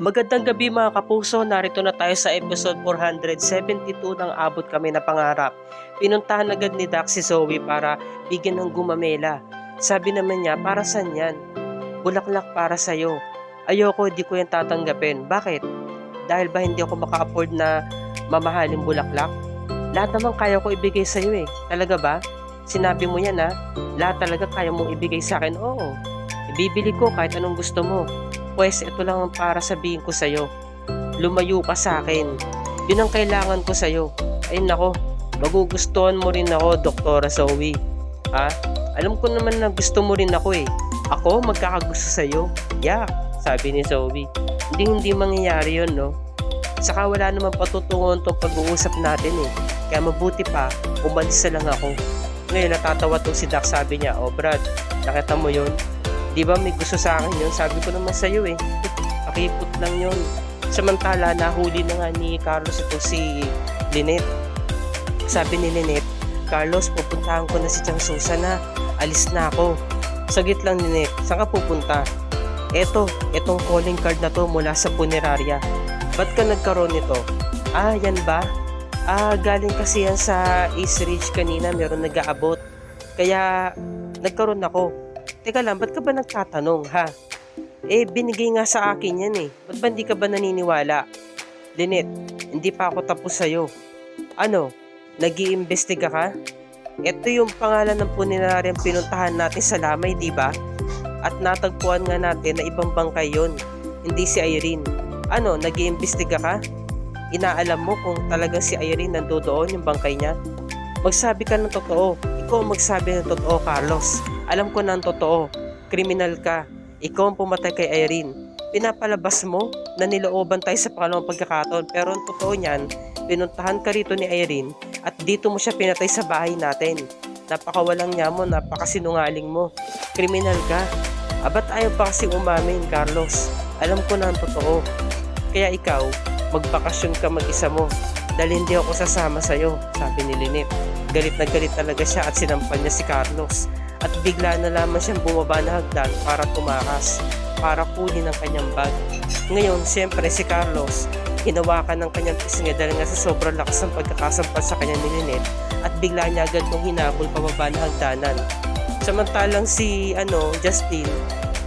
Magandang gabi mga kapuso, narito na tayo sa episode 472 ng Abot Kami na Pangarap. Pinuntahan agad ni Doc si Zoe para bigyan ng gumamela. Sabi naman niya, para saan yan? Bulaklak para sa'yo. Ayoko, di ko yan tatanggapin. Bakit? Dahil ba hindi ako maka-afford na mamahaling bulaklak? Lahat naman kaya ko ibigay sa'yo eh. Talaga ba? Sinabi mo yan ha? Lahat talaga kaya mong ibigay sa akin? Oo. Ibibili ko kahit anong gusto mo. Pwes, ito lang ang para sabihin ko sa'yo. Lumayo ka sa akin. Yun ang kailangan ko sa'yo. Ay nako, magugustuhan mo rin ako, Doktora Zoe. Ha? Alam ko naman na gusto mo rin ako eh. Ako, magkakagusto sa'yo. Yeah, sabi ni Zoe. Hindi mangyayari yun, no? Saka wala naman patutunguhan tong pag-uusap natin eh. Kaya mabuti pa, umalis na lang ako. Ngayon natatawa to si Doc, sabi niya, oh Brad, nakita mo yun? Di ba may gusto sa akin yun? Sabi ko naman sa'yo eh. Pakipot lang yun. Samantala, nahuli na nga ni Carlos ito si Lynette. Sabi ni Lynette, Carlos, pupuntahan ko na si Chang Susan na. Alis na ako. Sagit lang Lynette, saan ka pupunta? Etong calling card na to mula sa punerarya. Ba't ka nagkaroon nito? Ah, yan ba? Ah, galing kasi yan sa East Ridge kanina, meron nag-aabot. Kaya, nagkaroon ako. Teka lang, ba't ka ba nagtatanong, ha? Eh, binigay nga sa akin yan eh. Ba't ba hindi ka ba naniniwala? Lynette, hindi pa ako tapos sa'yo. Ano? Nag-iimbestiga ka? Ito yung pangalan ng puneraryang pinuntahan natin sa Lamay, di ba? At natagpuan nga natin na ibang bangkay yun. Hindi si Irene. Ano, nag-iimbestiga ka? Inaalam mo kung talagang si Irene nandoon yung bangkay niya? Magsabi ka ng totoo. Ikaw ang magsabi ng totoo, Carlos. Alam ko na ang totoo. Kriminal ka. Ikaw ang pumatay kay Irene. Pinapalabas mo na nilooban tayo sa pangalawang pagkakataon. Pero ang totoo niyan, pinuntahan ka rito ni Irene at dito mo siya pinatay sa bahay natin. Napakawalang niya mo, napakasinungaling mo. Kriminal ka. Ba't ayaw pa kasi umamin, Carlos? Alam ko na ang totoo. Kaya ikaw, magbakasyon ka mag-isa mo. Dahil hindi ako sasama sa'yo, sabi ni Lynette. Galit na galit talaga siya at sinampan niya si Carlos. At bigla na lamang siyang bumaba na hagdan para tumakas, para kunin ang kanyang bag. Ngayon, siyempre si Carlos, hinawakan ng kanyang pisngi dahil nga sa sobrang lakas ng pagkakasampal sa kanya ni Lynette at bigla niya agad nung hinabol pababa na hagdanan. Samantalang si Justin,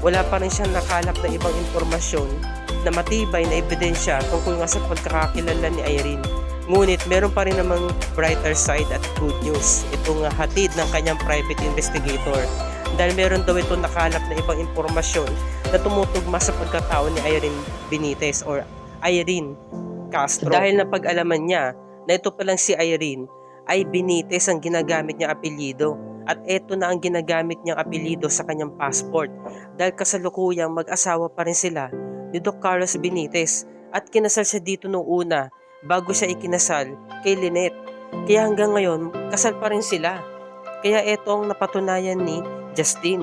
wala pa rin siyang nakalap na ibang impormasyon na matibay na ebidensya tungkol nga sa pagkakakilala ni Irene. Ngunit meron pa rin namang brighter side at good news. Itong hatid ng kanyang private investigator. Dahil meron daw ito nakalap na ibang impormasyon na tumutugma sa pagkatao ni Irene Benitez or Irene Castro. Dahil napag-alaman niya na ito palang si Irene ay Benitez ang ginagamit niyang apelyido. At ito na ang ginagamit niyang apelyido sa kanyang passport. Dahil kasalukuyang mag-asawa pa rin sila ni Doc Carlos Benitez at kinasal siya dito nung una bago siya ikinasal kay Lynette. Kaya hanggang ngayon, kasal pa rin sila. Kaya etong napatunayan ni Justin.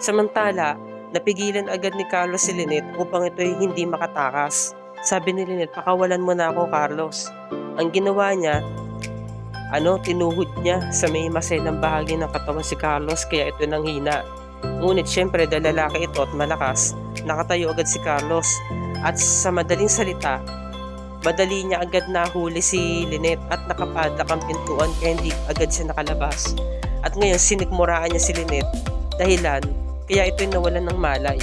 Samantala, napigilan agad ni Carlos si Lynette upang ito'y hindi makatakas. Sabi ni Lynette, pakawalan mo na ako, Carlos. Ang ginawa niya, tinuhod niya sa may maselang bahagi ng katawan si Carlos kaya ito nang hina. Ngunit syempre dahil lalaki ito at malakas, nakatayo agad si Carlos. At sa madaling salita, madali niya agad nahuli si Lynette at nakapadlock ang pintuan kaya hindi agad siya nakalabas. At ngayon sinikmuraan niya si Lynette dahilan kaya ito'y nawalan ng malay.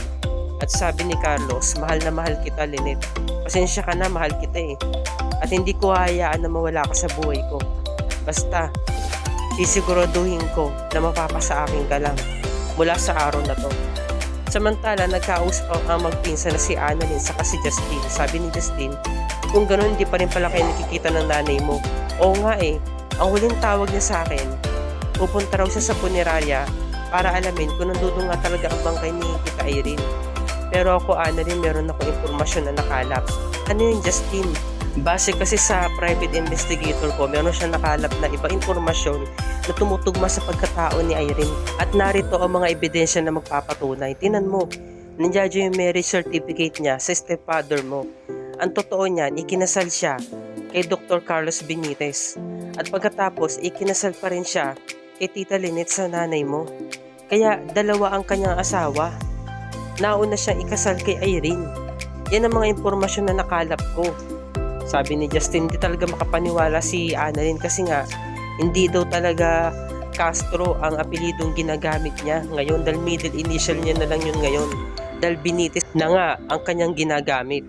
At sabi ni Carlos, mahal na mahal kita Lynette. Pasensya ka na, mahal kita eh. At hindi ko hayaan na mawala ka sa buhay ko. Basta, sisiguraduhin ko na mapapasa akin ka lang mula sa araw na to. Samantala, nagkausap ang magpinsan na si Annalyn saka si Justin. Sabi ni Justin, kung gano'n hindi pa rin pala kayo nakikita ng nanay mo. Oo nga eh, ang huling tawag niya sa akin, pupunta raw siya sa punerarya para alamin kung nandoon nga talaga ang bangkay ni Tita Irene. Pero ako, Annalyn, meron ako impormasyon na nakalap. Ano yun, Justin? Base kasi sa private investigator ko, meron siyang nakalap na ibang impormasyon na tumutugma sa pagkatao ni Irene. At narito ang mga ebidensya na magpapatunay. Tinan mo, nandiyan yung marriage certificate niya sa stepfather mo. Ang totoo niyan, ikinasal siya kay Dr. Carlos Benitez. At pagkatapos, ikinasal pa rin siya kay Tita Lynette sa nanay mo. Kaya dalawa ang kanyang asawa. Nauna siyang ikasal kay Irene. Yan ang mga impormasyon na nakalap ko. Sabi ni Justin, hindi talaga makapaniwala si Annalyn kasi nga hindi daw talaga Castro ang apelidong ginagamit niya ngayon dahil middle initial niya na lang yun ngayon. Dahil Benitez na nga ang kanyang ginagamit.